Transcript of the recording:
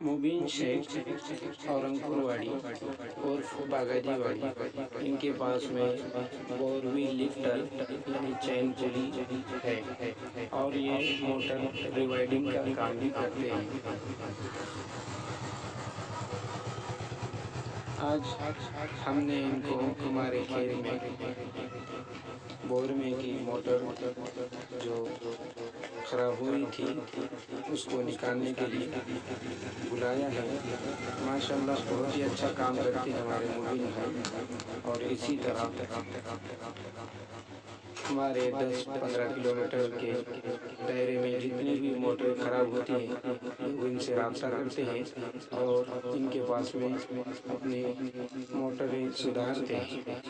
मुबीन शेख औरंगपुरवाड़ी और बागाजीवाड़ी, इनके पास में बोरवी लिफ्टर यानी चैन पुली है और ये मोटर रिवाइडिंग का काम भी करते हैं। आज हमने इनको हमारे खेत में बोर में की मोटर जो खराब हुई थी उसको निकालने के लिए बुलाया है। माशाल्लाह बहुत ही अच्छा काम करते हैं हमारे मुबीन भाई। और इसी तरह हमारे 10-15 किलोमीटर के दायरे में जितनी भी मोटरें खराब होती हैं लोग इनसे रब्ता करते हैं और इनके पास में अपनी मोटरें सुधारते हैं।